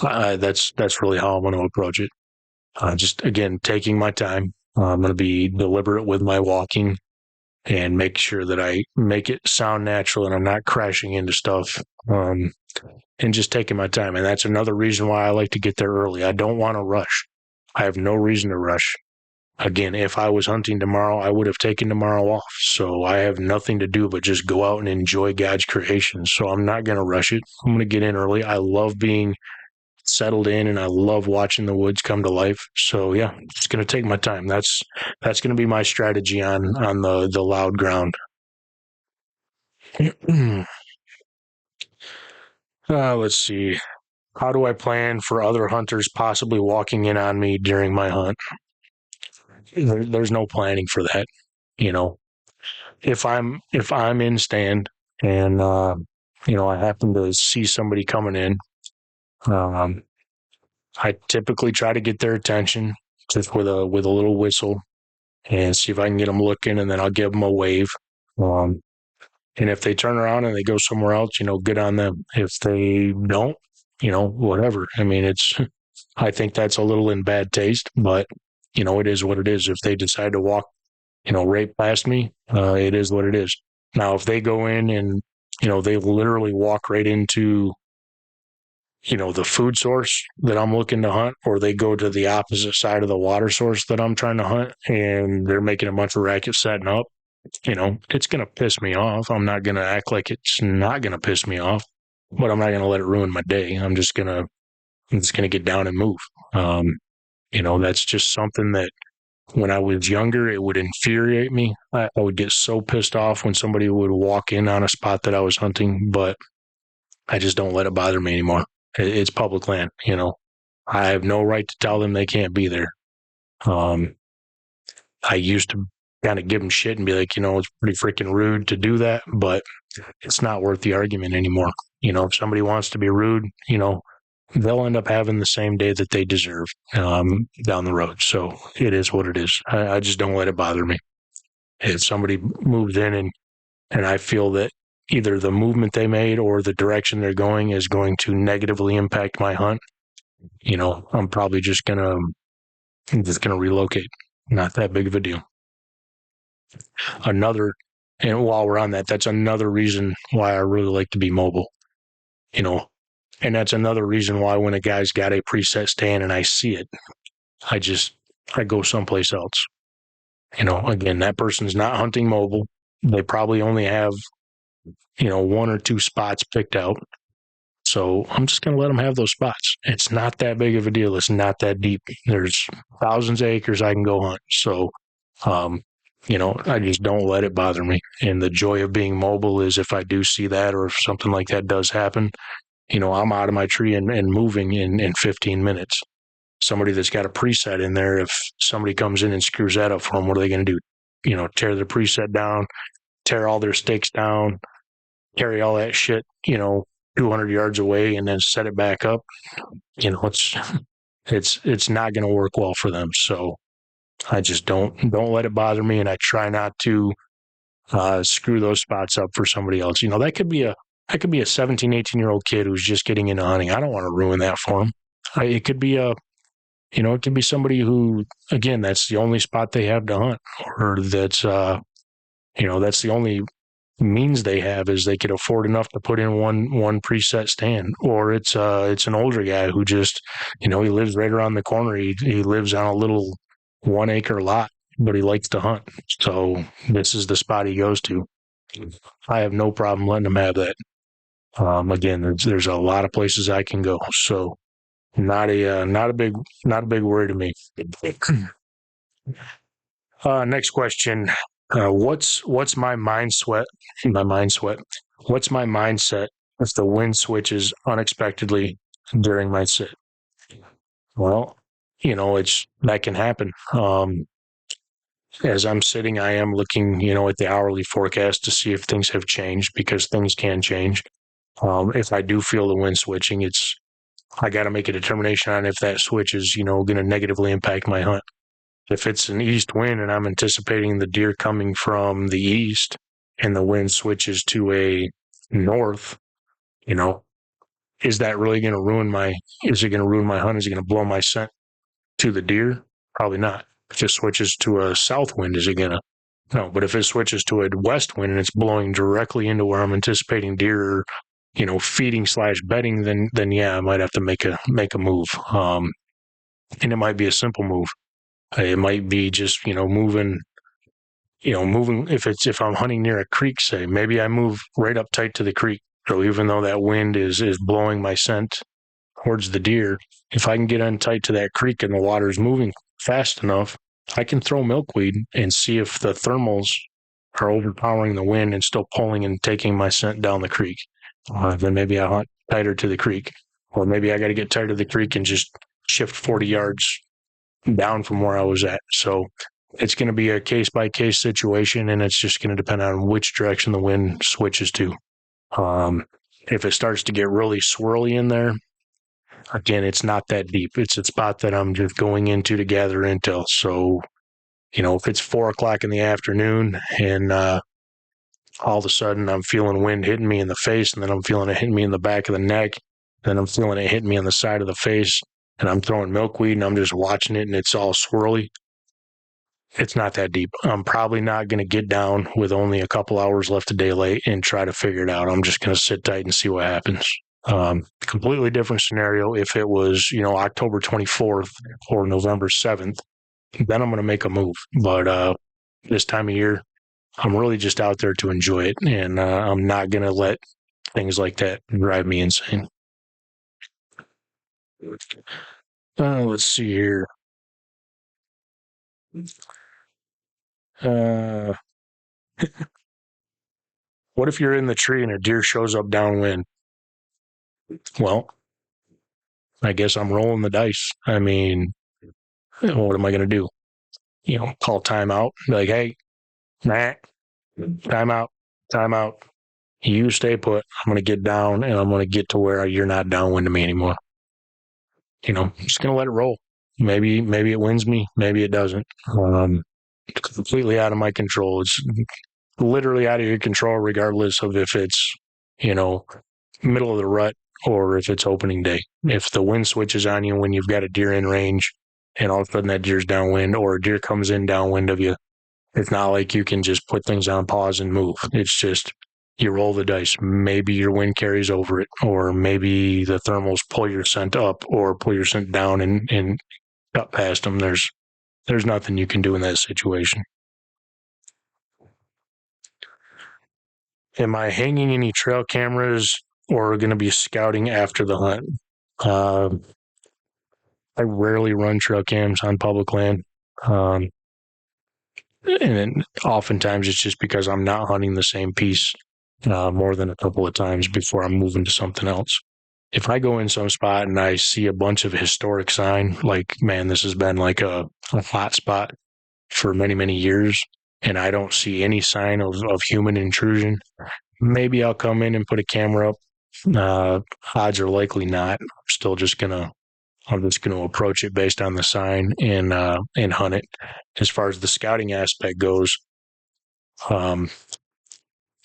That's really how I'm going to approach it. Just again, taking my time. I'm going to be deliberate with my walking and make sure that I make it sound natural and I'm not crashing into stuff. And just taking my time. And that's another reason why I like to get there early. I don't want to rush. I have no reason to rush. Again, if I was hunting tomorrow, I would have taken tomorrow off. So I have nothing to do but just go out and enjoy God's creation. So I'm not going to rush it. I'm going to get in early. I love being settled in, and I love watching the woods come to life. So yeah, it's going to take my time. That's going to be my strategy on the loud ground. Let's see. How do I plan for other hunters possibly walking in on me during my hunt? There's no planning for that. You know, if I'm in stand and I happen to see somebody coming in, um, I typically try to get their attention just with a little whistle and see if I can get them looking, and then I'll give them a wave. Um, and if they turn around and they go somewhere else, good on them. If they don't, whatever. I mean, I think that's a little in bad taste, but it is what it is. If they decide to walk, right past me, it is what it is. Now, if they go in and, they literally walk right into, the food source that I'm looking to hunt, or they go to the opposite side of the water source that I'm trying to hunt, and they're making a bunch of racket setting up, it's going to piss me off. I'm not going to act like it's not going to piss me off, but I'm not going to let it ruin my day. I'm just going to get down and move. That's just something that when I was younger, it would infuriate me. I would get so pissed off when somebody would walk in on a spot that I was hunting, but I just don't let it bother me anymore. It's public land, I have no right to tell them they can't be there. I used to kind of give them shit and be like, it's pretty freaking rude to do that, but it's not worth the argument anymore. If somebody wants to be rude, they'll end up having the same day that they deserve down the road. So it is what it is. I just don't let it bother me. If somebody moves in and I feel that either the movement they made or the direction they're going is going to negatively impact my hunt, I'm probably just gonna relocate. Not that big of a deal. And while we're on that, that's another reason why I really like to be mobile. And that's another reason why when a guy's got a preset stand and I see it, I go someplace else. Again, that person's not hunting mobile. They probably only have, one or two spots picked out. So I'm just going to let them have those spots. It's not that big of a deal. It's not that deep. There's thousands of acres I can go hunt. So, I just don't let it bother me. And the joy of being mobile is if I do see that, or if something like that does happen, I'm out of my tree and moving in 15 minutes. Somebody that's got a preset in there, if somebody comes in and screws that up for them, what are they going to do? Tear the preset down, tear all their stakes down, carry all that shit, 200 yards away and then set it back up. It's not going to work well for them. So I just don't let it bother me. And I try not to screw those spots up for somebody else. That could be a 17, 18-year-old kid who's just getting into hunting. I don't want to ruin that for him. It could be it could be somebody who, again, that's the only spot they have to hunt, or that's the only means they have is they could afford enough to put in one preset stand, or it's an older guy who just, he lives right around the corner. He lives on a little 1 acre lot, but he likes to hunt. So this is the spot he goes to. I have no problem letting him have that. Again, there's a lot of places I can go. So not a big worry to me. Next question. What's my mind sweat? What's my mindset if the wind switches unexpectedly during my sit? Well, that can happen. As I'm sitting, I am looking, at the hourly forecast to see if things have changed, because things can change. If I do feel the wind switching, I got to make a determination on if that switch is, going to negatively impact my hunt. If it's an east wind and I'm anticipating the deer coming from the east and the wind switches to a north, is that really going to ruin my hunt? Is it going to blow my scent to the deer? Probably not. If it switches to a south wind, is it going to? No, but if it switches to a west wind and it's blowing directly into where I'm anticipating deer, feeding / bedding, then yeah, I might have to make a move. And it might be a simple move. It might be just, moving, if I'm hunting near a creek, say, maybe I move right up tight to the creek. So even though that wind is blowing my scent towards the deer, if I can get in tight to that creek and the water's moving fast enough, I can throw milkweed and see if the thermals are overpowering the wind and still pulling and taking my scent down the creek. Then maybe I hunt tighter to the creek, or maybe I got to get tighter to the creek and just shift 40 yards down from where I was at. So it's going to be a case by case situation, and it's just going to depend on which direction the wind switches to. If it starts to get really swirly in there, again, it's not that deep. It's a spot that I'm just going into to gather intel. So, if it's 4:00 in the afternoon and all of a sudden I'm feeling wind hitting me in the face, and then I'm feeling it hitting me in the back of the neck, then I'm feeling it hitting me on the side of the face, and I'm throwing milkweed and I'm just watching it and it's all swirly, it's not that deep. I'm probably not going to get down with only a couple hours left of daylight and try to figure it out. I'm just going to sit tight and see what happens. Completely different scenario if it was, October 24th or November 7th, then I'm going to make a move. But this time of year, I'm really just out there to enjoy it, and I'm not going to let things like that drive me insane. Let's see here. What if you're in the tree and a deer shows up downwind? Well, I guess I'm rolling the dice. I mean, what am I going to do? Call timeout. Be like, hey, Matt, timeout. You stay put. I'm going to get down and I'm going to get to where you're not downwind to me anymore. I'm just going to let it roll. Maybe it wins me. Maybe it doesn't. It's completely out of my control. It's literally out of your control, regardless of if it's, middle of the rut or if it's opening day. If the wind switches on you when you've got a deer in range and all of a sudden that deer's downwind, or a deer comes in downwind of you, it's not like you can just put things on pause and move. It's just you roll the dice. Maybe your wind carries over it, or maybe the thermals pull your scent up or pull your scent down and cut past them. There's nothing you can do in that situation. Am I hanging any trail cameras or going to be scouting after the hunt? I rarely run trail cams on public land. And then oftentimes it's just because I'm not hunting the same piece more than a couple of times before I'm moving to something else. If I go in some spot and I see a bunch of historic sign, like, man, this has been like a hot spot for many, many years, and I don't see any sign of human intrusion, maybe I'll come in and put a camera up. Odds are likely not. I'm just gonna approach it based on the sign and hunt it. As far as the scouting aspect goes,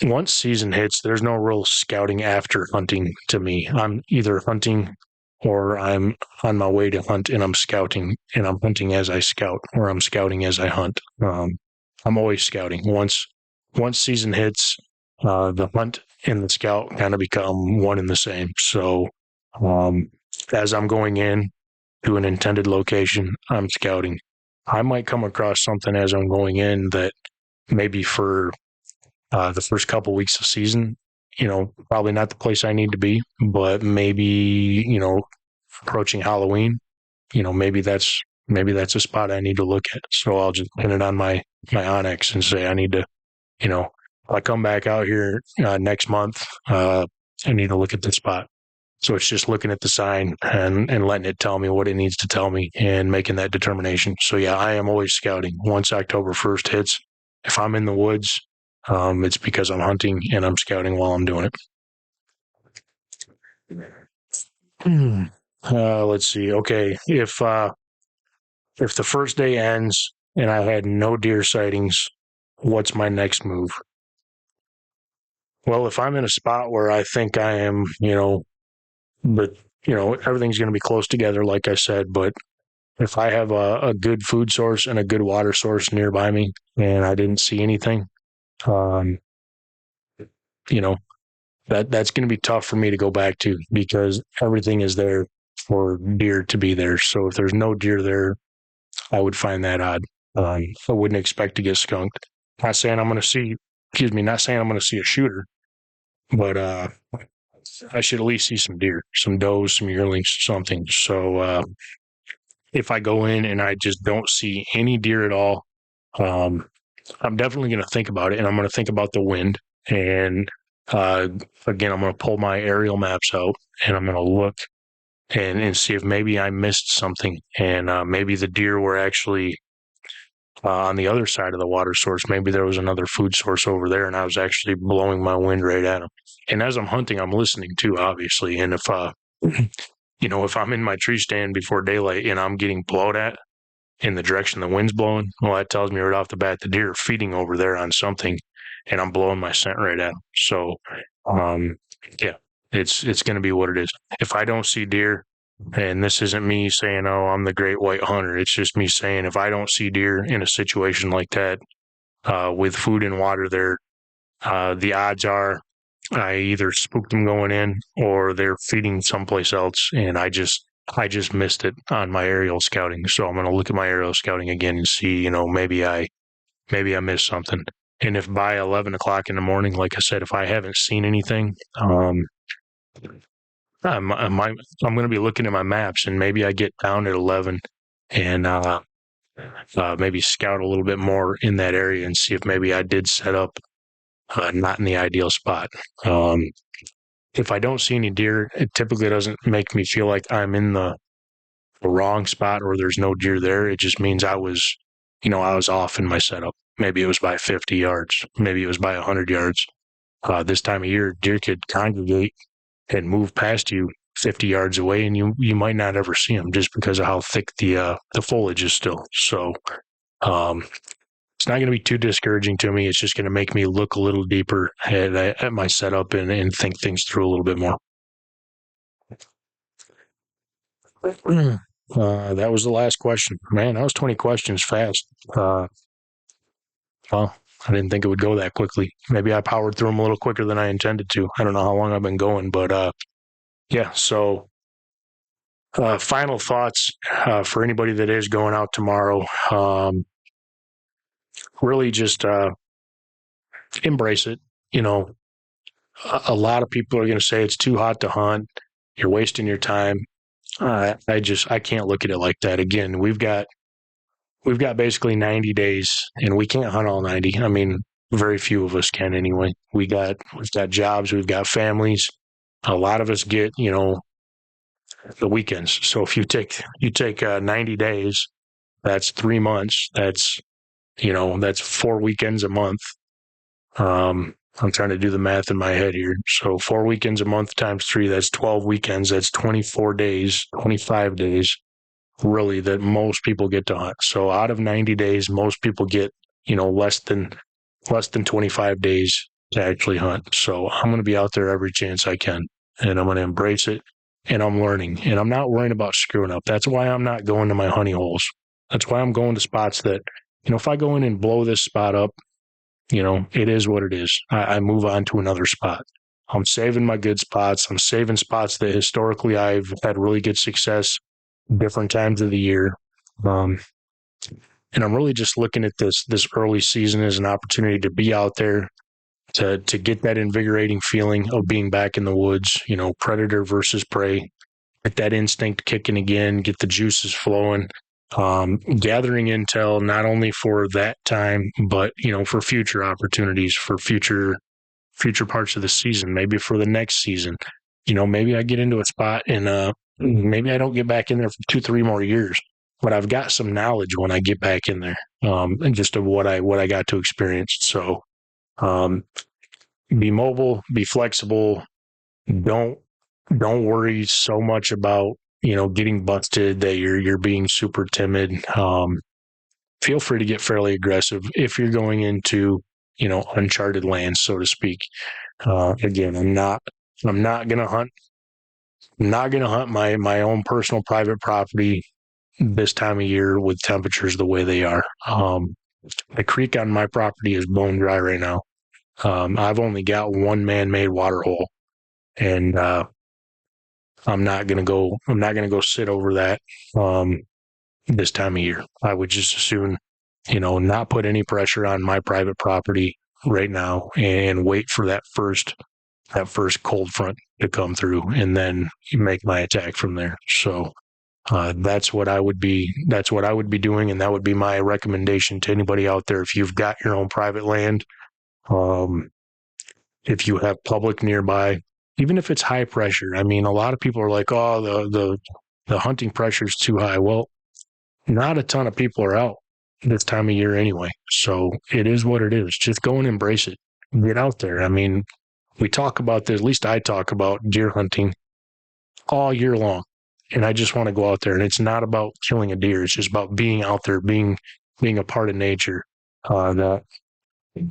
once season hits, there's no real scouting after hunting to me. I'm either hunting or I'm on my way to hunt and I'm scouting, and I'm hunting as I scout, or I'm scouting as I hunt. I'm always scouting. Once season hits, the hunt and the scout kind of become one and the same. So as I'm going in to an intended location, I'm scouting. I might come across something as I'm going in that maybe for the first couple weeks of season, probably not the place I need to be, but maybe, approaching Halloween, maybe that's a spot I need to look at. So I'll just pin it on my Onyx and say, I need to, if I come back out here next month, I need to look at this spot. So it's just looking at the sign and letting it tell me what it needs to tell me and making that determination. So yeah, I am always scouting. Once October 1st hits, if I'm in the woods, it's because I'm hunting and I'm scouting while I'm doing it. Let's see. Okay. If the first day ends and I had no deer sightings, what's my next move? Well, if I'm in a spot where I think I am, everything's going to be close together, like I said, but if I have a good food source and a good water source nearby me and I didn't see anything, that's going to be tough for me to go back to, because everything is there for deer to be there. So if there's no deer there, I would find that odd. I wouldn't expect to get skunked. Not saying I'm going to see a shooter, but I should at least see some deer, some does, some yearlings, something. So if I go in and I just don't see any deer at all, I'm definitely going to think about it, and I'm going to think about the wind. And again, I'm going to pull my aerial maps out, and I'm going to look and see if maybe I missed something, and maybe the deer were actually on the other side of the water source. Maybe there was another food source over there, and I was actually blowing my wind right at them. And as I'm hunting, I'm listening too, obviously. And if if I'm in my tree stand before daylight and I'm getting blowed at in the direction the wind's blowing, well, that tells me right off the bat the deer are feeding over there on something, and I'm blowing my scent right at them. So, yeah, it's going to be what it is. If I don't see deer, and this isn't me saying, oh, I'm the great white hunter. It's just me saying if I don't see deer in a situation like that with food and water there, the odds are I either spooked them going in or they're feeding someplace else, and I just missed it on my aerial scouting. So I'm going to look at my aerial scouting again and see, maybe I missed something. And if by 11 o'clock in the morning, like I said, if I haven't seen anything, I'm going to be looking at my maps, and maybe I get down at 11 and maybe scout a little bit more in that area and see if maybe I did set up not in the ideal spot. If I don't see any deer, it typically doesn't make me feel like I'm in the wrong spot or there's no deer there. It just means I was off in my setup. Maybe it was by 50 yards. Maybe it was by 100 yards. This time of year, deer could congregate and move past you 50 yards away, and you might not ever see them just because of how thick the foliage is still. So it's not going to be too discouraging to me. It's just going to make me look a little deeper at my setup and think things through a little bit more. That was the last question. Man, that was 20 questions fast. Well, I didn't think it would go that quickly. Maybe I powered through them a little quicker than I intended to. I don't know how long I've been going, but yeah. So final thoughts for anybody that is going out tomorrow. Really just embrace it. A lot of people are going to say it's too hot to hunt. You're wasting your time. I can't look at it like that. Again, we've got basically 90 days, and we can't hunt all 90. I mean, very few of us can anyway. We've got jobs, we've got families. A lot of us get, the weekends. So if you take 90 days, that's 3 months. That's 4 weekends a month. I'm trying to do the math in my head here. So 4 weekends a month times 3, that's 12 weekends. That's 24 days, 25 days, really, that most people get to hunt. So out of 90 days, most people get, less than 25 days to actually hunt. So I'm going to be out there every chance I can, and I'm going to embrace it, and I'm learning, and I'm not worrying about screwing up. That's why I'm not going to my honey holes. That's why I'm going to spots that, if I go in and blow this spot up, it is what it is. I move on to another spot. I'm saving my good spots. I'm saving spots that historically I've had really good success different times of the year. And I'm really just looking at this early season as an opportunity to be out there, to get that invigorating feeling of being back in the woods, predator versus prey, get that instinct kicking again, get the juices flowing. Gathering intel not only for that time, but for future opportunities, for future parts of the season, maybe for the next season. Maybe I get into a spot and maybe I don't get back in there for 2-3 more years, but I've got some knowledge when I get back in there, and just of what I got to experience. So be mobile, be flexible. Don't worry so much about getting busted that you're being super timid. Feel free to get fairly aggressive if you're going into uncharted lands, so to speak. Again, I'm not gonna hunt. I'm not gonna hunt my own personal private property this time of year with temperatures the way they are. The creek on my property is bone dry right now. I've only got one man-made water hole, and I'm not gonna go sit over that this time of year. I would just as soon, not put any pressure on my private property right now and wait for that first that first cold front to come through, and then you make my attack from there. So that's what I would be doing, and that would be my recommendation to anybody out there. If you've got your own private land, if you have public nearby, even if it's high pressure. I mean, a lot of people are like, oh, the hunting pressure is too high. Well, not a ton of people are out this time of year anyway. So it is what it is. Just go and embrace it. Get out there. I mean, we talk about this, at least I talk about deer hunting all year long. And I just want to go out there. And it's not about killing a deer. It's just about being out there, being a part of nature.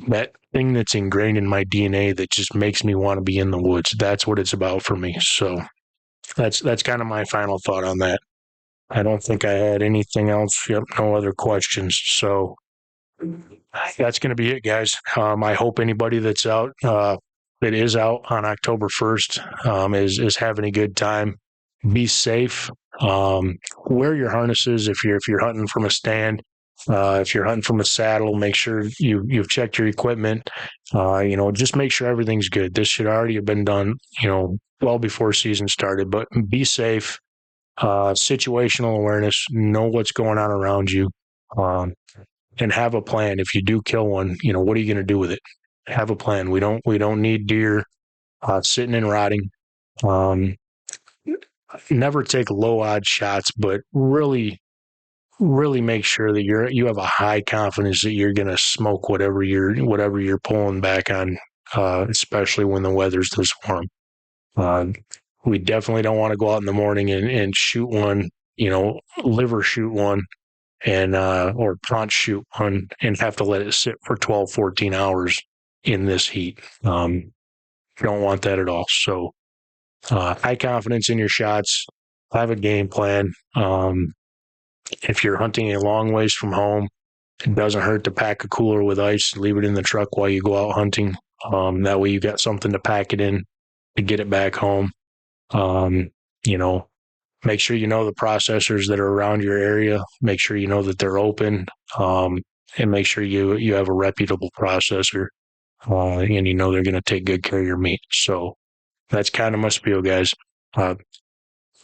That thing that's ingrained in my DNA that just makes me want to be in the woods. That's what it's about for me. So that's kind of my final thought on that. I don't think I had anything else. Yep, no other questions. So that's going to be it, guys. I hope anybody that's out, that is out on October 1st, is having a good time. Be safe. Wear your harnesses if you're hunting from a stand. If you're hunting from a saddle, make sure you've checked your equipment. Just make sure everything's good. This should already have been done, well before season started. But be safe. Situational awareness. Know what's going on around you. And have a plan. If you do kill one, what are you going to do with it? Have a plan. We don't need deer sitting and rotting. Never take low odds shots, but really make sure that you have a high confidence that you're going to smoke whatever you're pulling back on, especially when the weather's this warm. We definitely don't want to go out in the morning and shoot one, liver shoot one, and or paunch shoot one and have to let it sit for 12, 14 hours in this heat. Don't want that at all. So high confidence in your shots. Have a game plan. If you're hunting a long ways from home, it doesn't hurt to pack a cooler with ice, leave it in the truck while you go out hunting. That way you got something to pack it in to get it back home. Make sure you know the processors that are around your area. Make sure you know that they're open, and make sure you have a reputable processor, and they're going to take good care of your meat. So that's kind of my spiel, guys.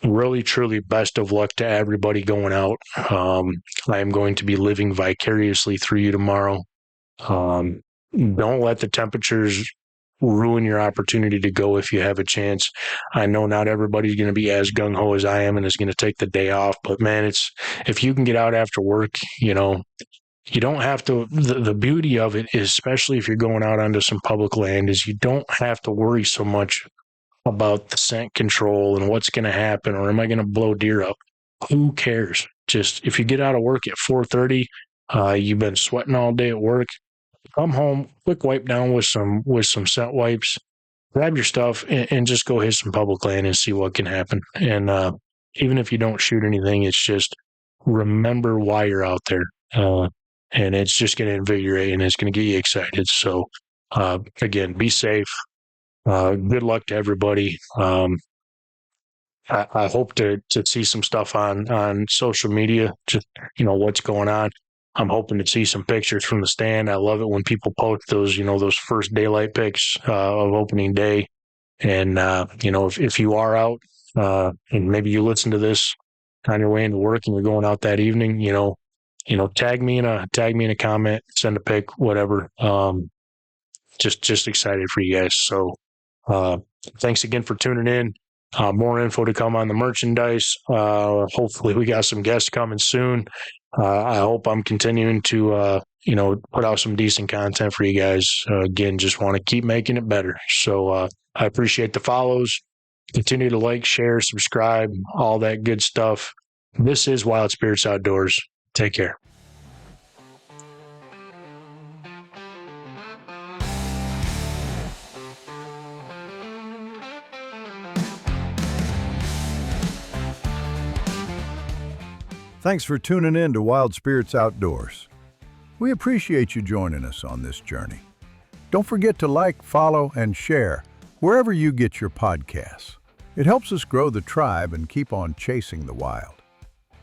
Really, truly, best of luck to everybody going out. I am going to be living vicariously through you tomorrow. Don't let the temperatures ruin your opportunity to go if you have a chance. I know not everybody's going to be as gung-ho as I am and is going to take the day off, but man, if you can get out after work, you don't have to. The beauty of it is, especially if you're going out onto some public land, is you don't have to worry so much about the scent control and what's going to happen, or am I going to blow deer up? Who cares? Just if you get out of work at 4:30, you've been sweating all day at work, come home, quick wipe down with some scent wipes, grab your stuff, and just go hit some public land and see what can happen. And even if you don't shoot anything, it's just remember why you're out there. And it's just going to invigorate and it's going to get you excited. So again, be safe. Good luck to everybody. I hope to see some stuff on social media, just, what's going on. I'm hoping to see some pictures from the stand. I love it when people post those, those first daylight pics of opening day. And, if you are out and maybe you listen to this on your way into work and you're going out that evening, tag me in a comment, send a pic, whatever. Just excited for you guys. So thanks again for tuning in. More info to come on the merchandise. Hopefully we got some guests coming soon. I hope I'm continuing to, put out some decent content for you guys. Again, just want to keep making it better. So I appreciate the follows. Continue to like, share, subscribe, all that good stuff. This is Wild Spirits Outdoors. Take care. Thanks for tuning in to Wild Spirits Outdoors. We appreciate you joining us on this journey. Don't forget to like, follow, and share wherever you get your podcasts. It helps us grow the tribe and keep on chasing the wild.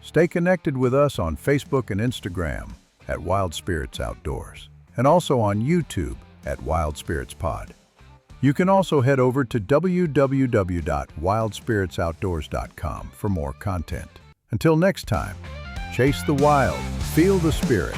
Stay connected with us on Facebook and Instagram at Wild Spirits Outdoors, and also on YouTube at Wild Spirits Pod. You can also head over to www.wildspiritsoutdoors.com for more content. Until next time, chase the wild, feel the spirit,